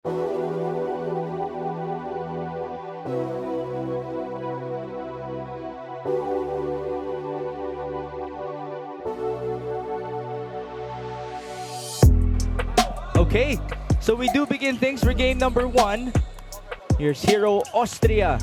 Okay, so we do begin things for game number 1. Here's Hero Austria.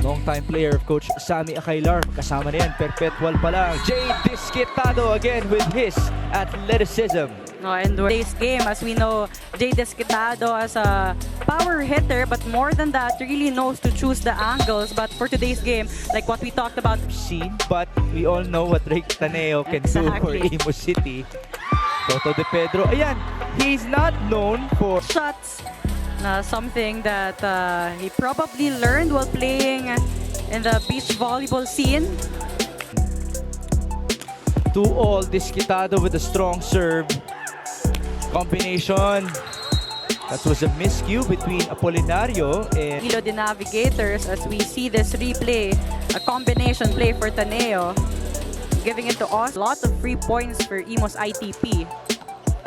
Long-time player of Coach Sammy Akailar. Kasama na yan, perpetual pa lang. Jade Disquitado again with his athleticism. And today's game, as we know, Jade Disquitado as a power hitter, but more than that, really knows to choose the angles. But for today's game, like what we talked about, But we all know what Rick Taneo can do for Imus City. Toto De Pedro, ayan, he's not known for shots. Something that he probably learned while playing in the beach volleyball scene. 2-all, Disquitado with a strong serve. Combination. That was a miscue between Apolinario and Iloilo the Navigators as we see this replay. A combination play for Taneo. Giving it to us. A lot of free points for Imus ITP.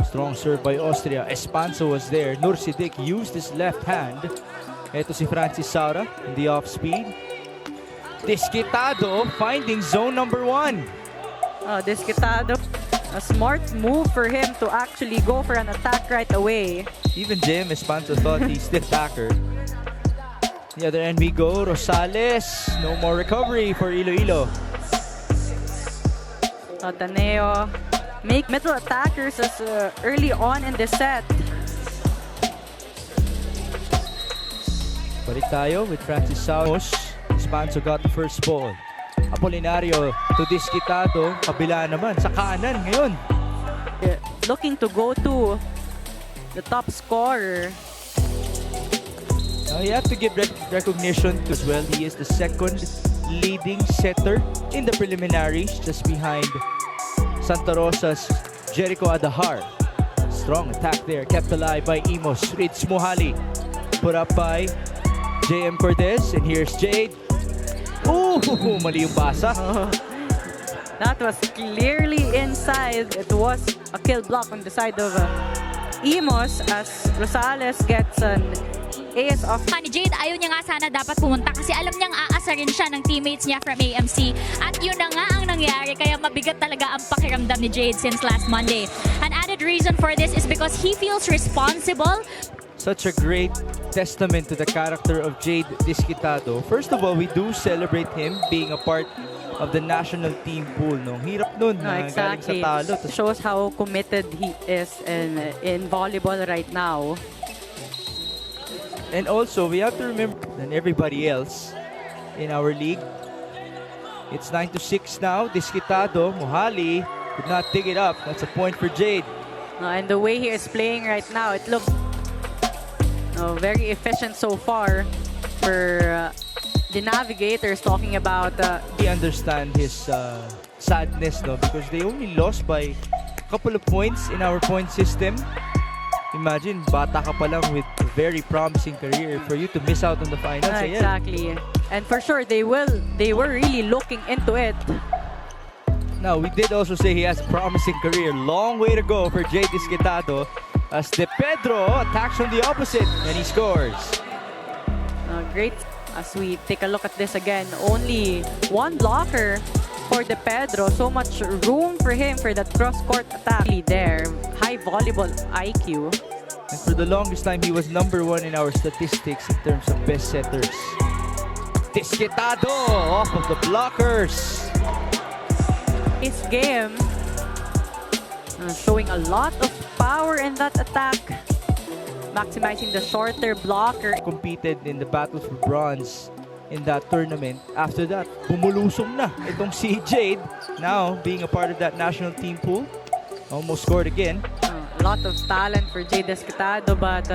Strong serve by Austria. Espanso was there. Nursidik used his left hand. Ito si Francis Saura in the off-speed. Disquitado finding zone number 1. Disquitado. A smart move for him to actually go for an attack right away. Even Jim Espanso thought he stiff backer. The other end we go. Rosales. No more recovery for Iloilo. Taneo make middle attackers as early on in the set. Balik tayo with Francis Saura. Espanso got the first ball. Apolinario to Disquitado. Kabila naman sa kanan ngayon. Looking to go to the top scorer. Now you have to give recognition to as well. He is the second leading setter in the preliminaries, just behind Santa Rosa's Jericho Adahar. Strong attack there, kept alive by Imus. Ritz Mohali, put up by JM Cortez, and here's Jade. Ooh, mali yung basa. That was clearly inside. It was a kill block on the side of Imus as Rosales gets an ace of... Ni Jade, ayaw niya nga sana dapat pumunta kasi alam niyang aasarin siya ng teammates niya from AMC. At yun na nga ang nangyari, kaya mabigat talaga ang pakiramdam ni Jade since last Monday. An added reason for this is because he feels responsible. Such a great testament to the character of Jade Disquitado. First of all, we do celebrate him being a part of the national team pool. No? Hirap nun na galing sa talo. Shows how committed he is in volleyball right now. And also, we have to remember than everybody else in our league. It's 9-6 now. Disquitado, Mohali could not dig it up. That's a point for Jade. And the way he is playing right now, it looks very efficient so far for the Navigators. Talking about we understand his sadness, no, because they only lost by a couple of points in our point system. Imagine, bata ka pa lang with a very promising career for you to miss out on the finals. Exactly. And for sure, they were really looking into it. Now, we did also say he has a promising career. Long way to go for Jade Disquitado as De Pedro attacks from the opposite and he scores. Great. As we take a look at this again, only one blocker for De Pedro. So much room for him for that cross-court attack. There, high volleyball IQ. And for the longest time, he was number 1 in our statistics in terms of best setters. Disquitado off of the blockers. His game showing a lot of power in that attack. Maximizing the shorter blocker. Competed in the battle for bronze in that tournament. After that, bumulusong na itong si Jade. Now, being a part of that national team pool. Almost scored again. A lot of talent for Jade Disquitado, but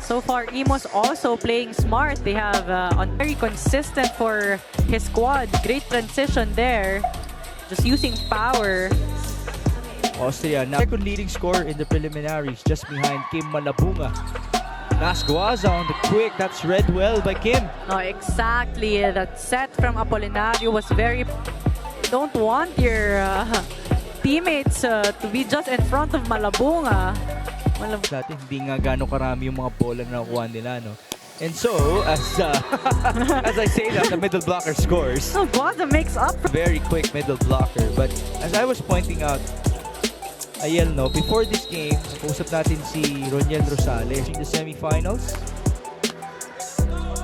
so far, Imus also playing smart. They have very consistent for his squad. Great transition there. Just using power. Austria, now second leading scorer in the preliminaries, just behind Kim Malabunga. Nasguaza on the quick, that's read well by Kim. No, exactly. That set from Apolinario was very... Don't want your teammates to be just in front of Malabunga. Dati hindi nga gano'ng karami yung mga bola na nakuha nila, no? And so, as as I say that, the middle blocker scores. Oh, Guaza makes up. Very quick middle blocker. But as I was pointing out, Ayel, no, before this game, nakusap natin si Roniel Rosales in the semifinals.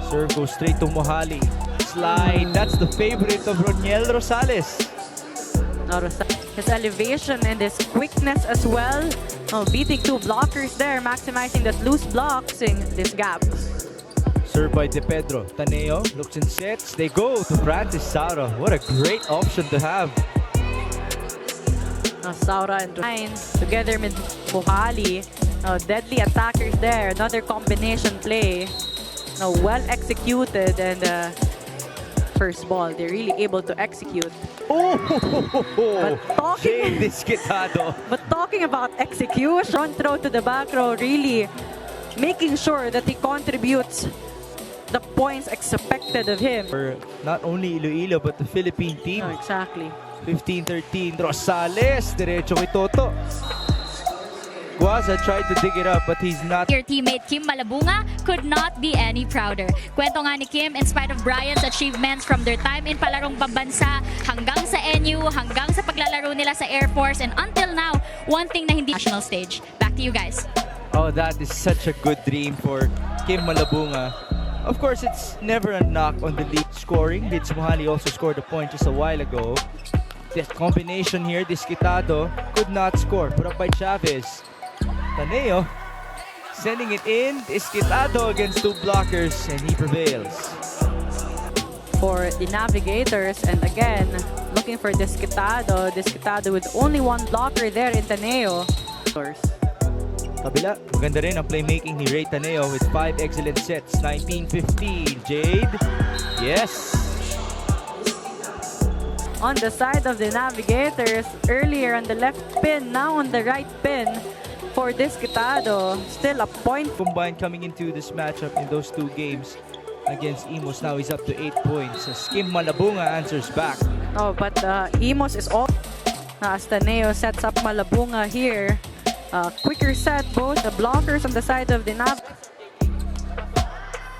Serve goes straight to Mohali. Slide, that's the favorite of Roniel Rosales. His elevation and his quickness as well. Oh, beating two blockers there, maximizing that loose blocks in this gap. Served by De Pedro. Taneo looks and sets. They go to Francis Saura. What a great option to have. Saura and Ryan together with Mohali. Deadly attackers there. Another combination play. Well executed, and first ball, they're really able to execute. Oh, talking- Jade Disquitado. But talking about execution, front throw to the back row, really making sure that he contributes the points expected of him. For not only Iloilo but the Philippine team. Exactly. 15-13. Rosales, derecho kay Toto. Guaza tried to dig it up but he's not. Your teammate Kim Malabunga could not be any prouder. Kwento nga ni Kim, in spite of Brian's achievements from their time in palarong pambansa hanggang sa NU, hanggang sa paglalaro nila sa Air Force, and until now, one thing na hindi national stage. Back to you guys. Oh, that is such a good dream for Kim Malabunga. Of course, it's never a knock on the lead scoring. Lids Mohali also scored a point just a while ago. This combination here, Disquitado could not score. Put up by Chavez. Taneo sending it in. Disquitado against two blockers, and he prevails. For the Navigators, and again, looking for Disquitado. Disquitado with only one blocker there in Taneo. Kabila, maganda rin ang playmaking ni Ray Taneo with 5 excellent sets. 19-15. Jade. Yes. On the side of the Navigators, earlier on the left pin, now on the right pin for Disquitado. Still a point. Combined coming into this matchup in those two games against Imus. Now he's up to 8 points. As Kim Malabunga answers back. Oh, but Imus is all. As Taneo sets up Malabunga here. Quicker set, both the blockers on the side of the Nav.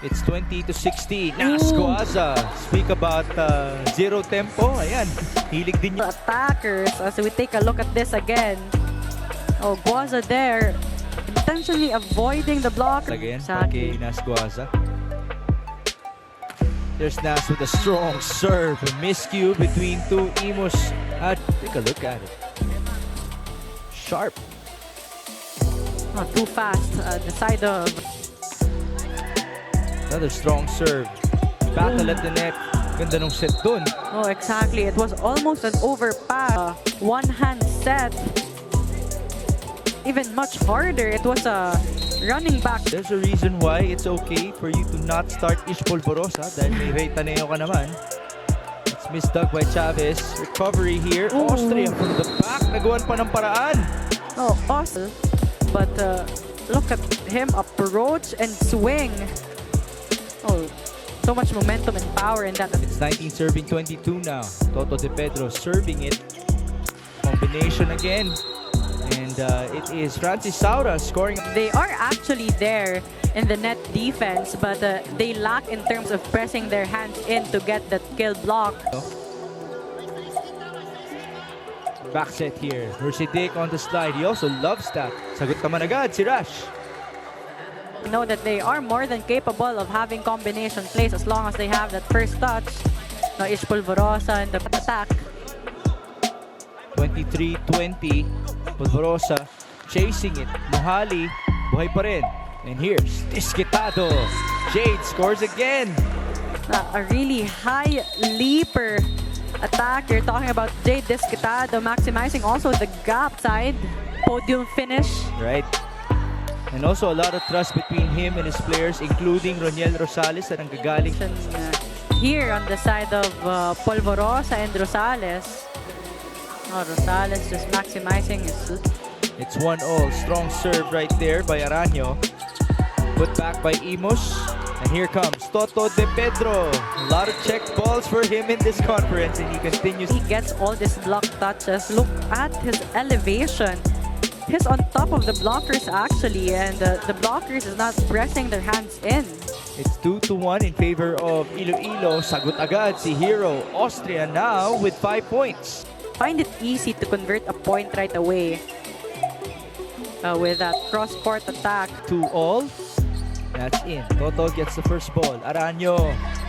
It's 20-16. Nas Guaza. Speak about zero tempo. Ayan. Hilig din niya. Attackers, as we take a look at this again. Oh, Guaza there, intentionally avoiding the block. Again, kay Nas Guaza. There's Nas with a strong serve. A miscue between two Imus. Take a look at it. Sharp. Not too fast. The side of Another strong serve. Battle at the net. Ganda nung set dun. Oh, exactly. It was almost an overpass. One-hand set. Even much harder. It was a running back. There's a reason why it's okay for you to not start Ish Polvorosa dahil may Ray Taneo ka naman. It's misdug by Chavez. Recovery here. Austria from the back. Nagawan pa ng paraan. Oh, awesome. But look at him approach and swing. Oh, so much momentum and power in that. It's 19 serving 22 now. Toto De Pedro serving it. Combination again. And it is Francis Saura scoring. They are actually there in the net defense, but they lack in terms of pressing their hands in to get that kill block. Back set here. Mercedes on the slide. He also loves that. Sagot naman agad si Rash. Know that they are more than capable of having combination plays as long as they have that first touch. No, Ish Polvorosa and the attack. 23-20. Polvorosa chasing it. Mohali, buhay pa rin. And here's Disquitado. Jade scores again. A really high leaper attack. You're talking about Jade Disquitado maximizing also the gap side. Podium finish. Right. And also a lot of trust between him and his players, including Roniel Rosales na nanggagaling. Here on the side of Polvorosa and Rosales. Oh, Rosales just maximizing his... It's 1-0. Strong serve right there by Aranyo. Put back by Imus. And here comes Toto De Pedro. A lot of check balls for him in this conference, and he continues. He gets all these block touches. Look at his elevation. He's on top of the blockers actually, and the blockers is not pressing their hands in. It's 2-1 in favor of Iloilo. Sagot agad si Hero Austria now with 5 points. Find it easy to convert a point right away with that cross-court attack. 2-all. That's in. Toto gets the first ball. Aranyo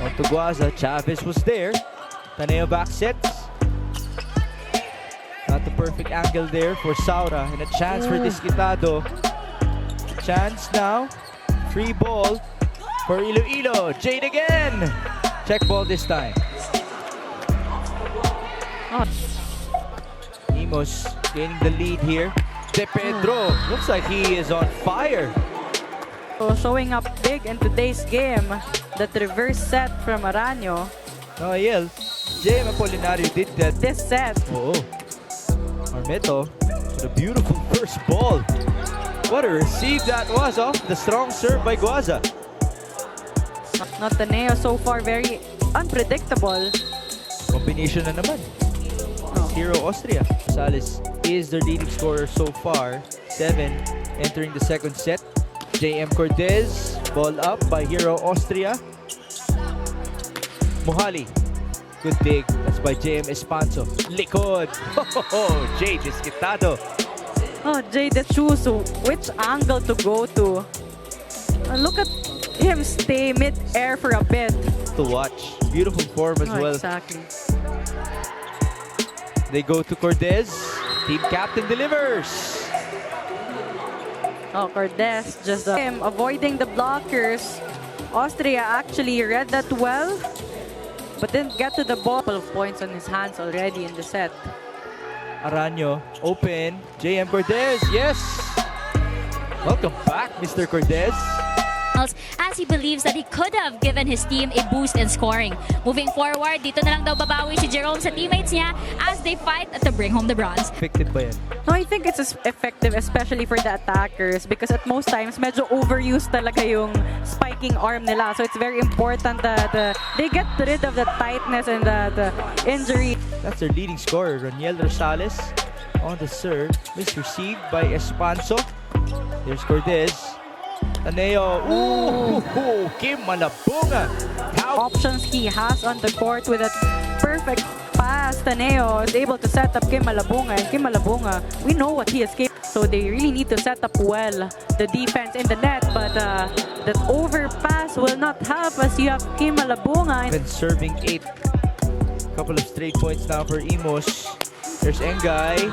on to Guaza. Chavez was there. Taneo back sets. Not the perfect angle there for Saura. And a chance for Disquitado. Chance now. Free ball for Iloilo. Jade again. Check ball this time. Imus gaining the lead here. De Pedro looks like he is on fire. So showing up big in today's game, that reverse set from Aranyo. Noel, J.M. Apolinario did that. This set. Oo. Armeto with a beautiful first ball. What a receive that was off the strong serve by Guaza. Nataneo so far very unpredictable. Combination na naman. Hero Austria. Gonzalez is their leading scorer so far. 7 entering the second set. J.M. Cortez, ball up by Hero Austria. Mohali, good dig. That's by J.M. Espanso. Likod. Jade Disquitado. Jade choose which angle to go to. Look at him stay mid-air for a bit. To watch. Beautiful form as well. Exactly. They go to Cortez. Team captain delivers. Cortez just avoiding the blockers. Austria actually read that well, but didn't get to the ball. Couple of points on his hands already in the set. Aranyo, open. J.M. Cortez, yes! Welcome back, Mr. Cortez. As he believes that he could have given his team a boost in scoring. Moving forward, dito na lang daw babawi si Jerome sa teammates niya as they fight to bring home the bronze. Effective ba yan? No, I think it's effective especially for the attackers because at most times medyo overused talaga yung spiking arm nila. So it's very important that they get rid of the tightness and the injury. That's their leading scorer, Roniel Rosales on the serve. Misreceived by Espanso. Here's Cortez. Taneo. Ooh, Kim Malabunga. Options he has on the court with a perfect pass. Taneo is able to set up Kim Malabunga, and Kim Malabunga, we know what he is capable. So they really need to set up well the defense in the net, but that overpass will not help as you have Kim Malabunga. Been serving 8. Couple of straight points now for Imus. There's Engay.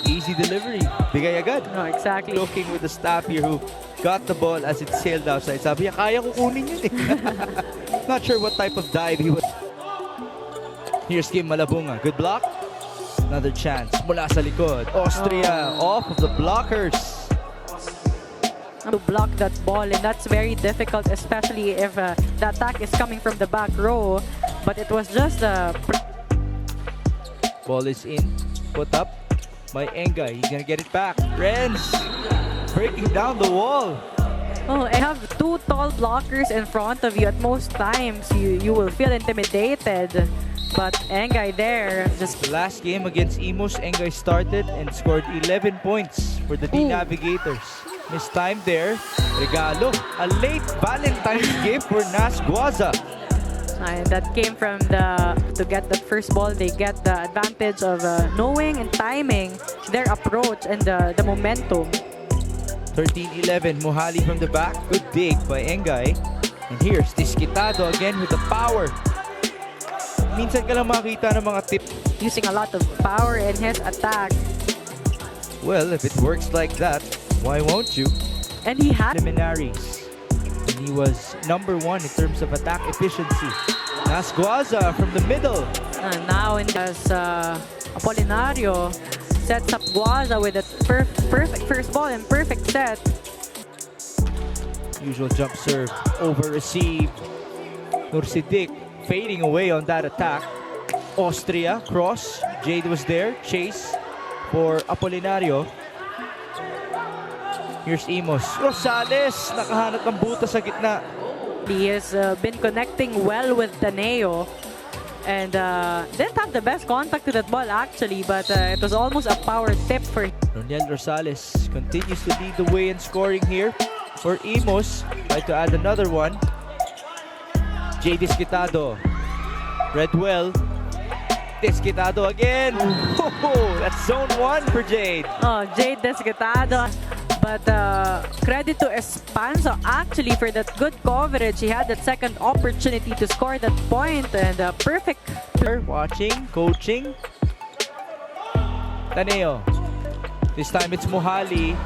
Easy delivery. Bigay agad. No, exactly. Looking with the staff here who got the ball as it sailed outside. Sabi niya, kaya ko kunin yun eh. Not sure what type of dive he was. Here's Kim Malabunga. Good block. Another chance. Mula sa likod. Austria off of the blockers. To block that ball, and that's very difficult, especially if the attack is coming from the back row. But it was just Ball is in. Put up by Engay. He's gonna get it back. Renz breaking down the wall. I have 2 tall blockers in front of you. At most times, you will feel intimidated. But Engay there just... The last game against Imus, Engay started and scored 11 points for the D-Navigators. Missed time there. Regalo. A late Valentine's gift for Nas Guaza. And that came from to get that first ball, they get the advantage of knowing and timing their approach and the momentum. 13-11, Mohali from the back. Good dig by Engay. And here's Disquitado again with the power. Minsan ka lang makita ng mga tip. Using a lot of power in his attack. Well, if it works like that, why won't you? And he had preliminaries. And he was #1 in terms of attack efficiency. Nas Guaza from the middle. Now as Apolinario sets up Guaza with a perfect first ball and perfect set. Usual jump serve, over receive. Nursidik fading away on that attack. Austria, cross. Jade was there, chase for Apolinario. Here's Imus. Rosales, nakahanap ng buta sa gitna. He has been connecting well with Taneo. and didn't have the best contact to that ball actually, but it was almost a power tip for Roniel Rosales continues to lead the way in scoring here for Imus. Try to add another one. Jade Disquitado. Redwell. Disquitado again. Oh, that's zone 1 for Jade. Oh, Jade Disquitado. But credit to Espanzo actually for that good coverage. He had that second opportunity to score that point, and perfect. Watching, coaching. Taneo. This time it's Mohali.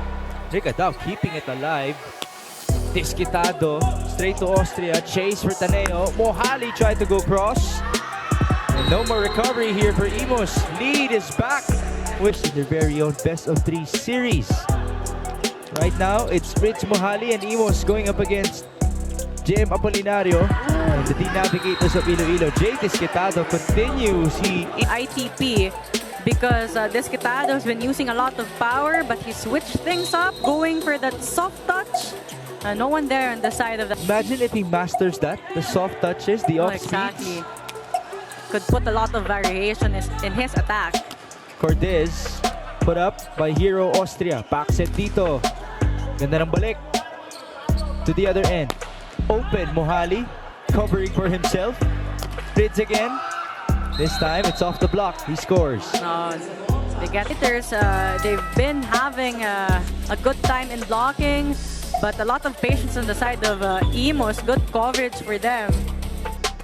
Rigadao keeping it alive. Disquitado straight to Austria. Chase for Taneo. Mohali tried to go cross. And no more recovery here for Imus. Lead is back with their very own best of 3 series. Right now, it's Fritz Mohali and Imus going up against Jem Apolinario and the team navigators of Iloilo. Jade Disquitado continues. ITP because Disquitado's been using a lot of power, but he switched things up, going for that soft touch. No one there on the side of the... Imagine if he masters that, the soft touches, the off exactly. Could put a lot of variation in his attack. Cortez put up by Hero Austria. Back set dito. Ganda ng balik. To the other end. Open Mohali. Covering for himself. Fritz again. This time it's off the block. He scores. No, the getters, they've been having a good time in blocking, but a lot of patience on the side of Imus. Good coverage for them.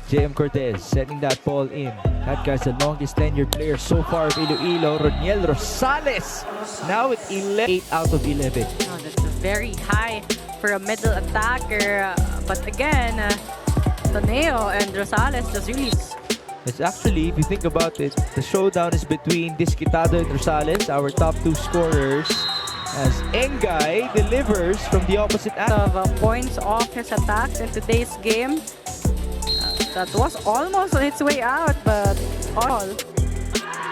JM Cortez setting that ball in. That guy's the longest tenured player so far of Iloilo. Roniel Rosales now with 8 out of 11. Oh, that's very high for a middle attacker. But again, Taneo and Rosales just really... It's actually, if you think about it, the showdown is between Disquitado and Rosales, our top 2 scorers, as Engay delivers from the opposite end. Of points off his attacks in today's game. That was almost on its way out, but all.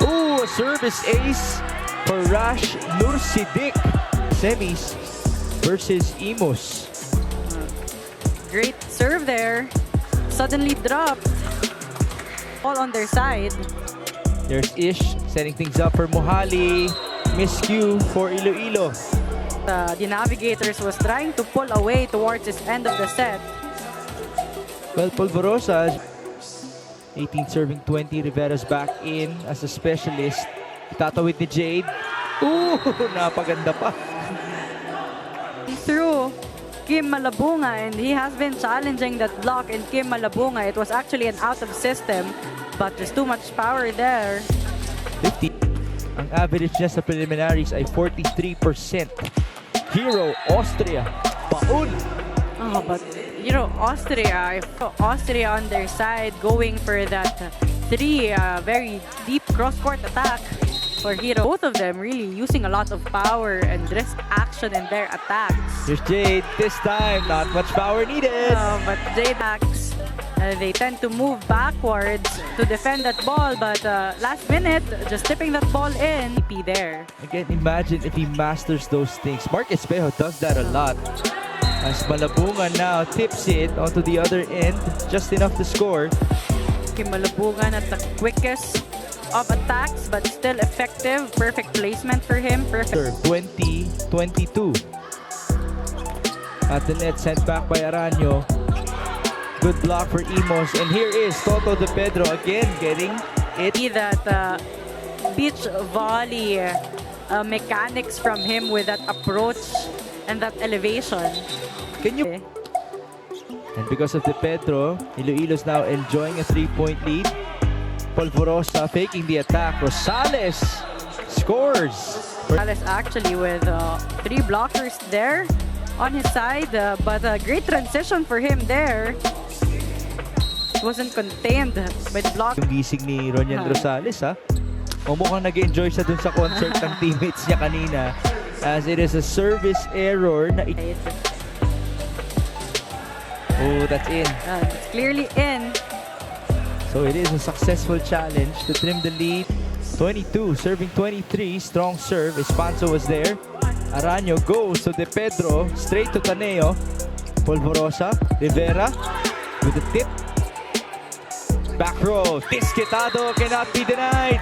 Ooh, a service ace for Rash Nursidik. Semis versus Imus. Great serve there. Suddenly dropped. All on their side. There's Ish setting things up for Mohali. Miscue for Iloilo. The Navigators was trying to pull away towards this end of the set. Well, Polvorosa, 18 serving 20. Rivera's back in as a specialist. Itatawid ni Jade. Ooh, napaganda pa. Through Kim Malabunga, and he has been challenging that block in Kim Malabunga. It was actually an out of system, but there's too much power there. 50. Ang average niya sa preliminaries ay 43%. Hero Austria, Paul. Oh, but you know, Austria on their side going for that 3 very deep cross-court attack for Hero. Both of them really using a lot of power and risk action in their attacks. Here's Jade. This time, not much power needed. But Jade acts. They tend to move backwards to defend that ball, but last minute, just tipping that ball in. Be there. Again, imagine if he masters those things. Mark Espejo does that a lot. As Malabunga now tips it onto the other end, just enough to score. Kim Malabungan at the quickest of attacks, but still effective. Perfect placement for him. Perfect. 20-22. At the net, sent back by Aranyo. Good block for Imus. And here is Toto De Pedro again getting it. See that beach volley mechanics from him with that approach and that elevation. Can you... And because of De Pedro, Iloilo's now enjoying a 3-point lead. Polvorosa faking the attack. Rosales scores. Rosales actually with 3 blockers there on his side, but a great transition for him there. Wasn't contained by the block. Yung gising ni Roniel Rosales, ha? O mukhang nag-enjoy siya dun sa concert ng teammates niya kanina, as it is a service error na oh, that's in. It's clearly in. So it is a successful challenge to trim the lead. 22, serving 23. Strong serve. Espanzo was there. Aranyo goes to De Pedro. Straight to Taneo. Polvorosa. Rivera with the tip. Back row, Disquitado cannot be denied.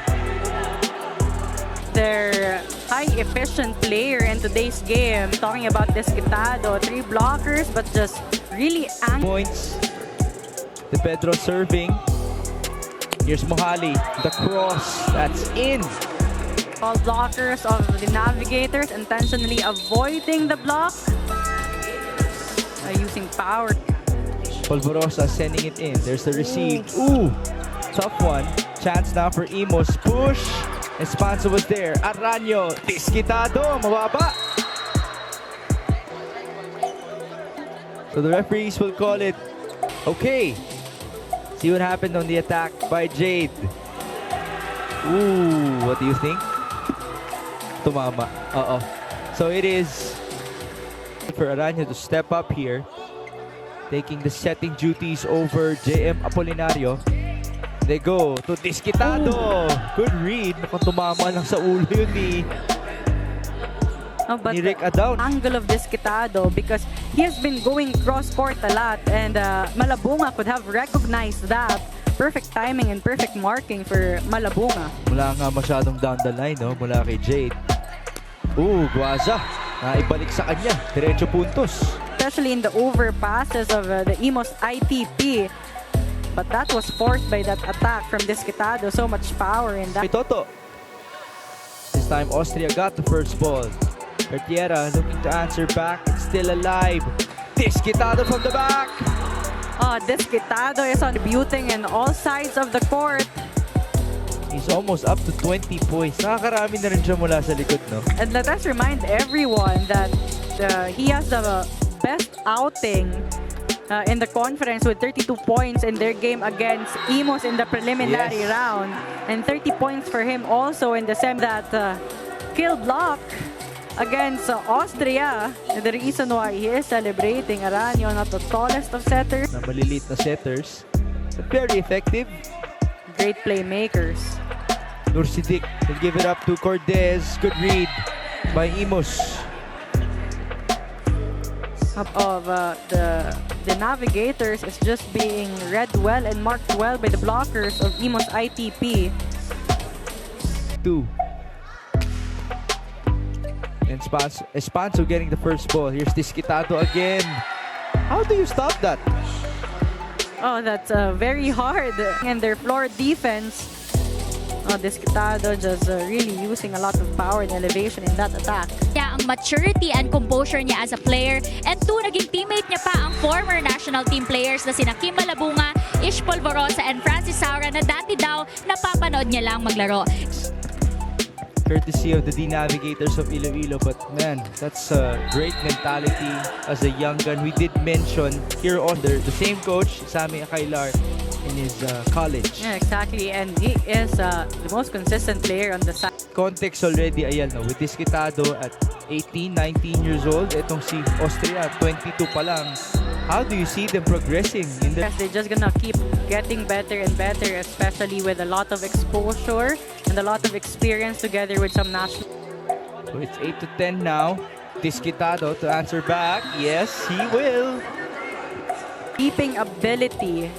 Their high efficient player in today's game. Talking about Disquitado, 3 blockers, but just really angry. Points. De Pedro serving. Here's Mohali, the cross, that's in. All blockers of the Navigators intentionally avoiding the block. Using power. Polvorosa sending it in. There's the receive. Ooh, tough one. Chance now for Imus. Push. Espanza was there. Aranyo. Disquitado. Mababa. So the referees will call it okay. See what happened on the attack by Jade. Ooh, what do you think? Tumama. Uh-oh. So it is for Aranyo to step up here, taking the setting duties over JM Apolinario. They go to Disquitado. Good read. Mukhang tumama lang sa ulo yun ni But Rick the Adaun. angle of Disquitado, because he has been going cross-court a lot, and Malabunga could have recognized that. Perfect timing and perfect marking for Malabunga. Wala nga masyadong down the line, no? Mula kay Jade. Ooh, Guaza. Naibalik sa kanya. Diretso puntos. Especially in the overpasses of the Imus ITP. But that was forced by that attack from Disquitado. So much power in that. Toto. This time Austria got the first ball. Bertiera looking to answer back. It's still alive. Disquitado from the back. Disquitado is contributing in all sides of the court. He's almost up to 20 points. Nakakarami na rin siya mula sa likod, no? And let us remind everyone that he has the best outing in the conference with 32 points in their game against Imus in the preliminary round. And 30 points for him also in the semi. That kill block against Austria. And the reason why he is celebrating Aranyo, not the tallest of setters. Na maliliit na setters. But very effective. Great playmakers. Nursidik will give it up to Cortez. Good read by Imus. Of the Navigators is just being read well and marked well by the blockers of Imus ITP. 2. And Espanzo getting the first ball. Here's Disquitado again. How do you stop that? Oh, that's very hard. And their floor defense, Disquitado just really using a lot of power and elevation in that attack. Niya ang maturity and composure niya as a player. And 2, naging teammate niya pa ang former national team players na sina Kim Malabunga, Ish Polvorosa, and Francis Saura na dati daw napapanood niya lang maglaro. Courtesy of the D-Navigators of Iloilo, but man, that's a great mentality as a young gun. We did mention here on the same coach, Sammy Akailar, in his college. Yeah, exactly. And he is the most consistent player on the side. Context already, ayan, no, with Disquitado at 18, 19 years old. Itong si Austria, 22 pa lang. How do you see them progressing in the... Yes, they're just gonna keep getting better and better, especially with a lot of exposure and a lot of experience together with some national. So it's 8 to 10 now. Disquitado to answer back. Yes, he will. Keeping ability.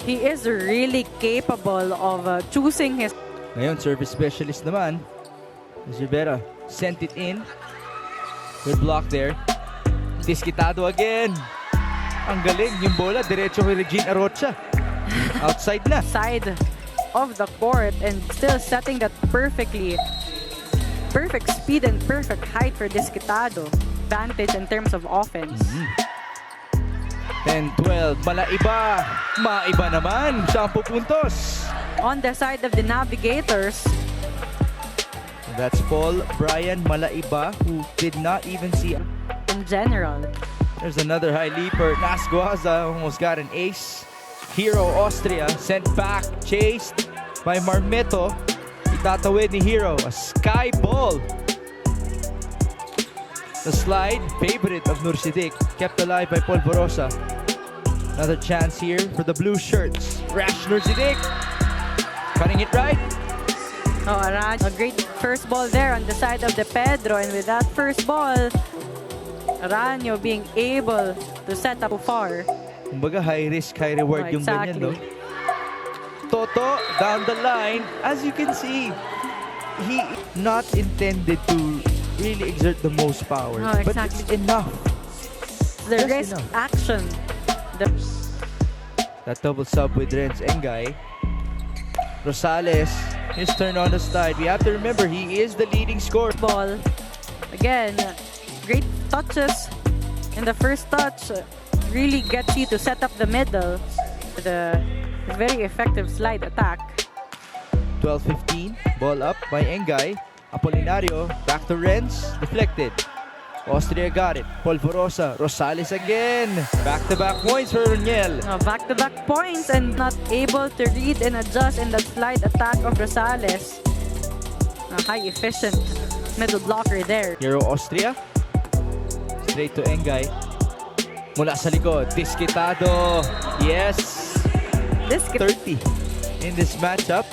He is really capable of choosing his... Ngayon, service specialist naman. Rivera sent it in. Good block there. Disquitado again. Ang galing. Yung bola, diretso kay Regine Arocha. Outside na. Side of the court and still setting that perfectly. Perfect speed and perfect height for Disquitado. Advantage in terms of offense. 10-12. Malaiba. Maiba naman. 10 puntos. On the side of the Navigators, That's Paul Brian Malaiba, who did not even see. in general. There's another high leaper. Nasguaza almost got an ace. Hero Austria sent back, chased by Marmeto. Itatawid ni Hero, a sky ball. The slide, favorite of Nursidik, kept alive by Polvorosa. Another chance here for the blue shirts. Rash Nursidik, cutting it right. Oh, Arad, a great first ball there on the side of the Pedro, and with that first ball, Aranyo being able to set up far. Kumbaga, high risk, high reward yung ganyan, no? Toto, down the line. As you can see, he not intended to really exert the most power. Oh, but exactly. it's enough. The Just risk enough. action. That double sub with Renz Engay. Rosales, his turn on the slide. We have to remember, he is the leading scorer. Ball. Again, great touches in the first touch. Really gets you to set up the middle. The very effective slide attack. 12-15, ball up by Engay. Apolinario, back to Renz, deflected. Austria got it. Polvorosa, Rosales again. Back-to-back points for Roniel. Back-to-back points and not able to read and adjust in that slide attack of Rosales. A high efficient middle blocker there. Hero Austria. Straight to Engay. Mula sa likod, Disquitado. Yes! This 30 in this matchup.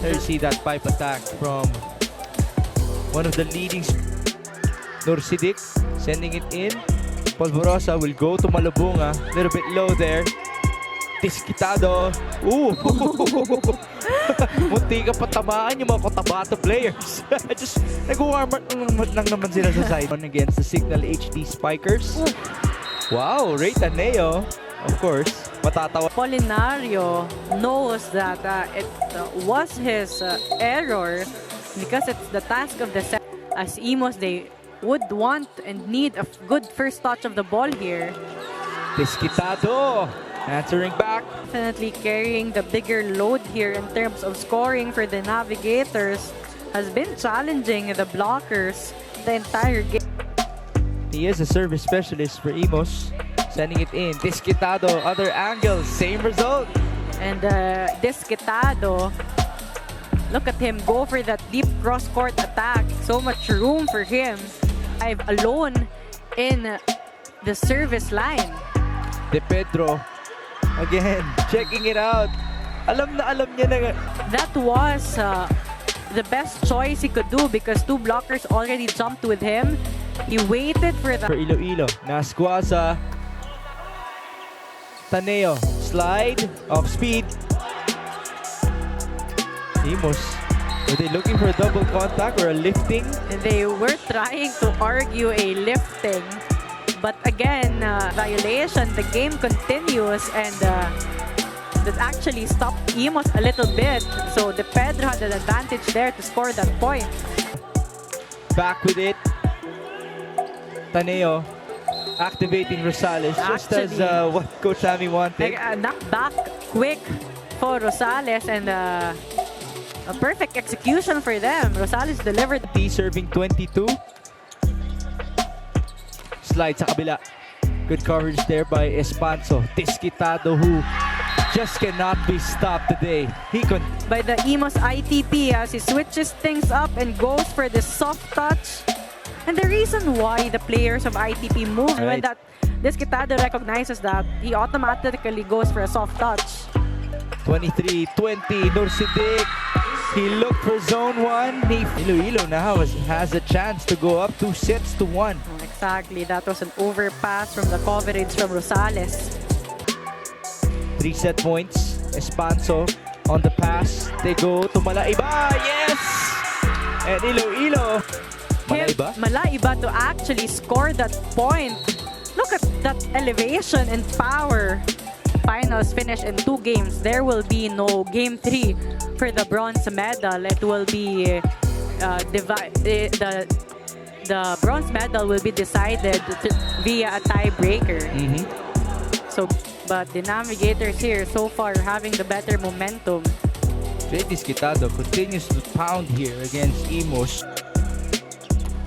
There you see that pipe attack from one of the leading. Nursidik sending it in. Polvorosa will go to Malabunga. A little bit low there. Disquitado. Ooh! Munti ka patamaan yung mga Cotabato players. Just nag-warm up lang naman sila sa side. Against the Signal HD Spiker'S. Wow, Ray Taneo. Of course, matatawa. Polinario knows that it was his error because it's the task of the set. As Imus, they would want and need a good first touch of the ball here. Disquitado answering back. Definitely carrying the bigger load here in terms of scoring for the Navigators. Has been challenging the blockers the entire game. He is a service specialist for Imus. Sending it in. Disquitado, other angle, same result. And Disquitado, look at him go for that deep cross-court attack. So much room for him. I've alone in the service line. De Pedro, again, checking it out. Alam niya na. That was the best choice he could do because two blockers already jumped with him. He waited for For Iloilo, Nasquaza. Taneo, slide, off speed. Imus, were they looking for a double contact or a lifting? They were trying to argue a lifting, but again, violation. The game continues, and that actually stopped Imus a little bit. So De Pedro had an advantage there to score that point. Back with it. Taneo activating Rosales just as what Coach Sammy wanted. Knock back quick for Rosales, and a perfect execution for them. Rosales delivered. T serving 22. Slide sa kabila. Good coverage there by Espanso. Disquitado, who just cannot be stopped today. By the Imus ITP as he switches things up and goes for the soft touch. And the reason why the players of ITP move when that Disquitado recognizes that, he automatically goes for a soft touch. 23-20, Nursidik. He looked for zone 1. Iloilo now has a chance to go up 2-1. Exactly, that was an overpass from the coverage from Rosales. 3 set points. Espanso on the pass. They go to Malaiba. Yes! And Iloilo. Malaiba? Malaiba to actually score that point. Look at that elevation and power. Finals finish in 2 games. There will be no game 3 for the bronze medal. It will be the bronze medal will be decided via a tiebreaker. So, but the Navigators here so far having the better momentum. Jade Disquitado continues to pound here against Imus.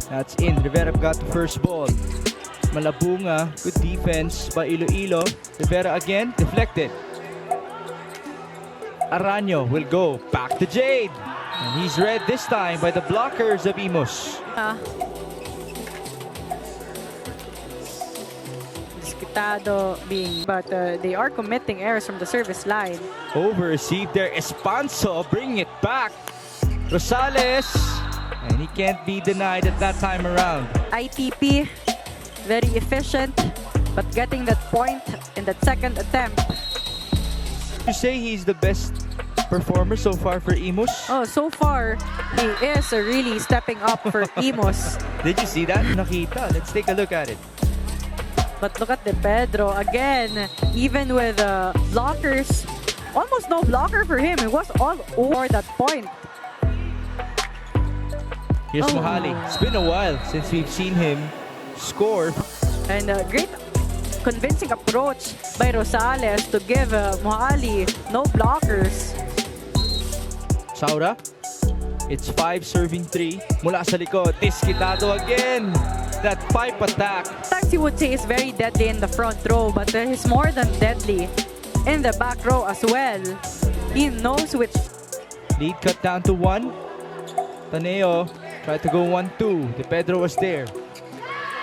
That's in. Rivera got the first ball. Malabunga, good defense by Iloilo. Rivera again, deflected. Aranyo will go back to Jade. And he's read this time by the blockers of Imus. Disquitado being, but they are committing errors from the service line. Over received there. Espanso bringing it back. Rosales. And he can't be denied at that time around. ITP, very efficient. but getting that point in that second attempt. You say he's the best performer so far for Imus? Oh, so far, he is really stepping up for Imus. Did you see that? Nakita. Let's take a look at it. But look at De Pedro again, even with blockers, almost no blocker for him. It was all over that point. Here's Oh. Mohali. It's been a while since we've seen him score. And a great convincing approach by Rosales to give Mohali no blockers. Saura. It's 5 serving 3. Mula sa likod. Disquitado again. That pipe attack. Attacks you would say is very deadly in the front row, but he's more than deadly in the back row as well. He knows which. Lead cut down to 1. Taneo tried to go 1-2. De Pedro was there.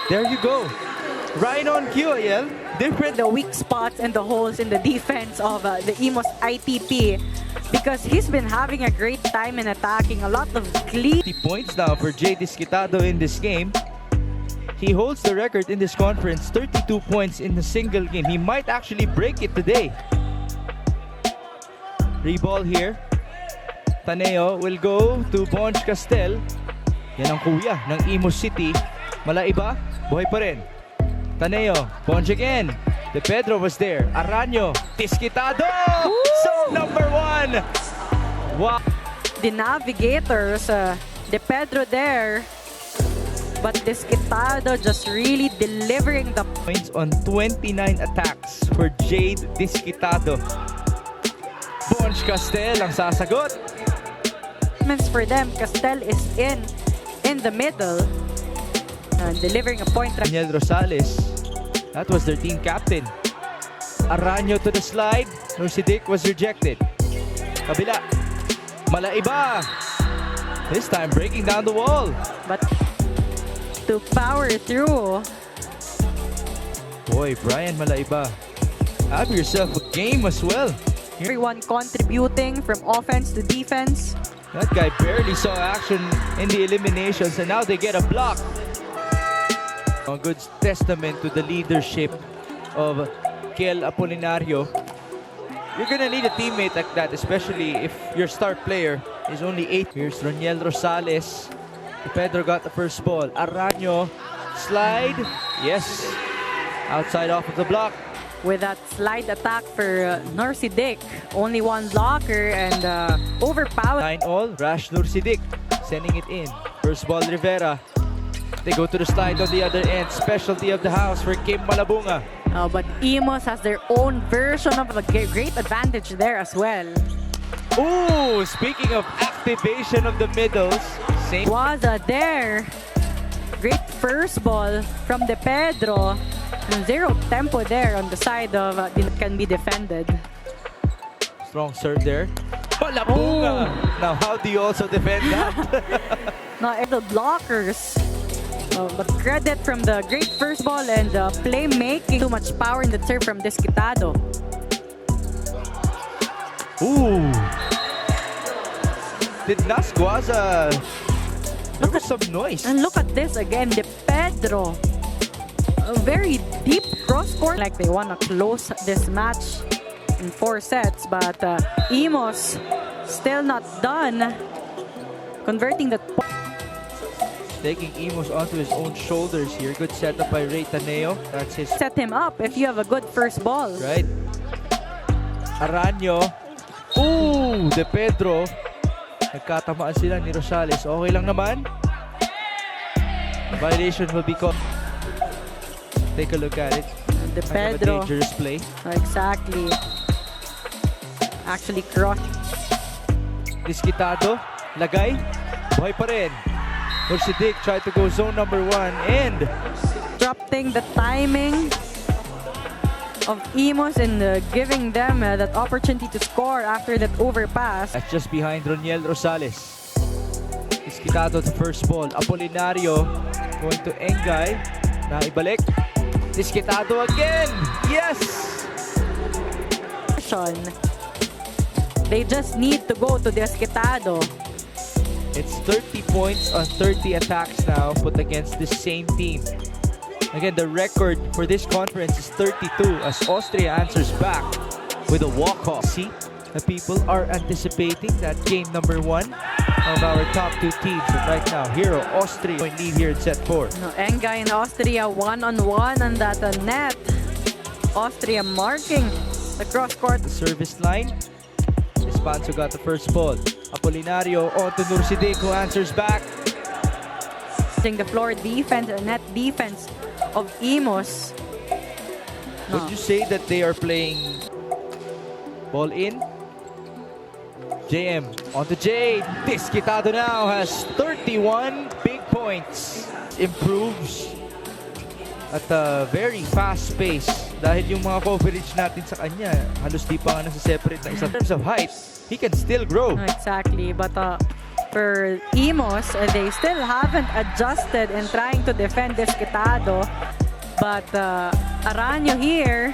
There you go. Right on cue, Ayel. Different. The weak spots and the holes in the defense of the Imus ITP, because he's been having a great time in attacking. A lot of clean 50 points now for Jade Disquitado in this game. He holds the record in this conference, 32 points in a single game. He might actually break it today. Reball here. Taneo will go to Bonch Castel. Yan ang kuya ng Imus City. Malaiba, buhay pa rin. Taneo, Bonch again. De Pedro was there. Aranyo, Disquitado! So number 1! Wow! the navigators. De Pedro there. But Disquitado just really delivering the points on 29 attacks for Jade Disquitado. Bonch Castel ang sasagot. points for them. Castel is in the middle. Delivering a point. Daniel Rosales, that was their team captain. Aranyo to the slide. Nursidik was rejected. Kabila. Malaiba. This time breaking down the wall. But to power through. Boy, Brian Malaiba. Have yourself a game as well. Everyone contributing from offense to defense. That guy barely saw action in the eliminations and now they get a block. A good testament to the leadership of Kel Apolinario. You're gonna need a teammate like that, especially if your star player is only 8. Here's Roniel Rosales. Pedro got the first ball. Aranyo, slide. Yes. Outside off of the block. With that slide attack for Nursidik. Only one blocker and overpowered. 9-all, Rash Nursidik sending it in. First ball, Rivera. They go to the slide on the other end. Specialty of the house for Kim Malabunga. But Imus has their own version of a great advantage there as well. Ooh, speaking of activation of the middles. Same. Waza there. Great first ball from De Pedro. Zero tempo there on the side of that can be defended. Strong serve there. Malabunga. Now, how do you also defend that? Now, the blockers. But credit from the great first ball and playmaking. Too much power in the serve from Disquitado. Ooh. Did Nasguaza... There was some noise. And look at this again, De Pedro. A very deep cross court. Like they want to close this match in 4 sets. But Imus still not done converting that point. Taking Imus onto his own shoulders here. Good setup by Ray Taneo. That's his... Set him up if you have a good first ball. Right. Aranyo. Ooh, De Pedro. Nagkatamaan sila ni Rosales. Okay lang naman. Violation will be called. Take a look at it. De Kind of a Pedro. dangerous play. Exactly. Actually cross. Disquitado. Lagay. Buhay pa rin. Nursidik tried to go zone number 1 and Disrupting the timing of Imus and giving them that opportunity to score after that overpass. that's just behind Roniel Rosales. Disquitado the first ball. Apolinario going to Engay. Naibalik. Disquitado again. Yes! They just need to go to Disquitado. It's 30 points on 30 attacks now put against the same team. Again, the record for this conference is 32 as Austria answers back with a walk-off. See, the people are anticipating that game number 1 of our top 2 teams. But right now, Hero Austria lead here in set 4. Enga in Austria one-on-one on that net. Austria marking the cross-court. The service line. Espanso got the first ball. Apolinario on to Nursidik who answers back. The floor defense and net defense of Imus. Would you say that they are playing ball in? JM onto Jade. Disquitado now has 31 big points. Improves at a very fast pace dahil yung mga coverage natin sa kanya halos di pa nga nasa separate na isa. In terms of height, he can still grow. Exactly, but for Imus, they still haven't adjusted in trying to defend Disquitado. But Aranyo here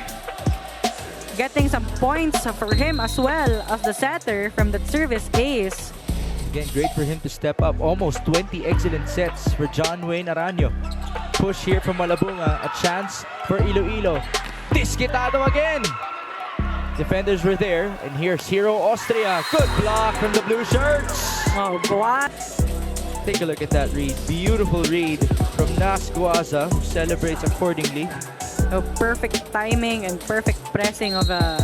getting some points for him as well as the setter from the service ace. Again, great for him to step up. Almost 20 excellent sets for John Wayne Aranyo. Push here from Malabunga. A chance for Iloilo. Disquitado again. Defenders were there. And here's Hero Austria. Good block from the blue shirts. Oh, what? Take a look at that read. Beautiful read from Nas Guaza, who celebrates accordingly. Oh, perfect timing and perfect pressing of the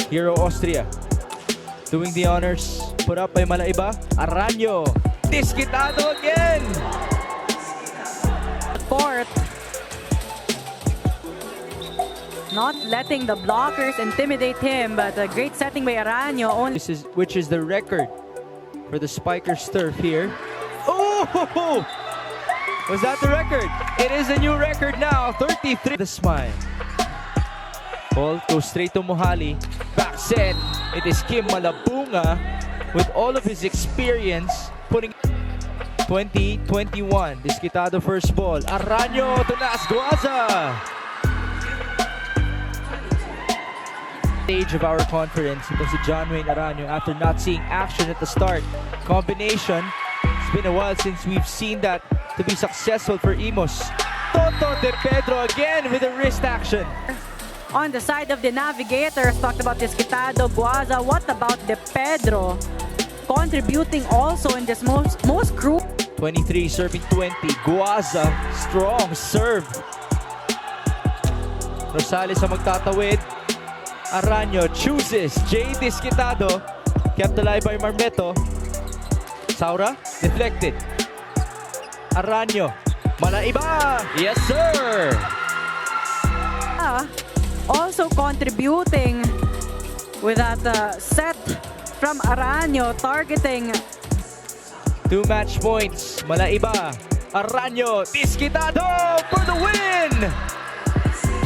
Hero Austria doing the honors. Put up by Malaiba. Aranyo. Disquitado again. Fourth. Not letting the blockers intimidate him, but a great setting by Aranyo. Only Which is the record for the Spiker'S turf here. Oh! Was that the record? It is a new record now. 33. The smile. Ball goes straight to Mohali. Back set. It is Kim Malabunga with all of his experience putting 20-21. Disquitado first ball. Aranyo to Nas Guaza. Stage of our conference. Ito si John Wayne Aranyo after not seeing action at the start. Combination. It's been a while since we've seen that to be successful for Imus. Toto De Pedro again with a wrist action. on the side of the Navigators, talked about Disquitado, Guaza. What about De Pedro? Contributing also in this most crucial. 23 serving 20. Guaza, strong serve. Rosales ang magtatawid. Aranyo chooses Jade Disquitado. Kept alive by Marmeto. Saura, deflected. Aranyo, malaiba! Yes, sir! Also contributing with that set from Aranyo, targeting. 2 match points. Malaiba. Aranyo, Disquitado for the win!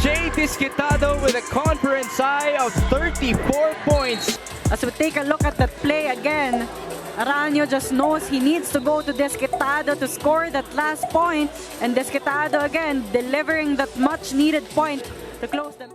Jade Disquitado with a conference high of 34 points. As we take a look at that play again, Aranyo just knows he needs to go to Disquitado to score that last point, and Disquitado again delivering that much needed point to close them.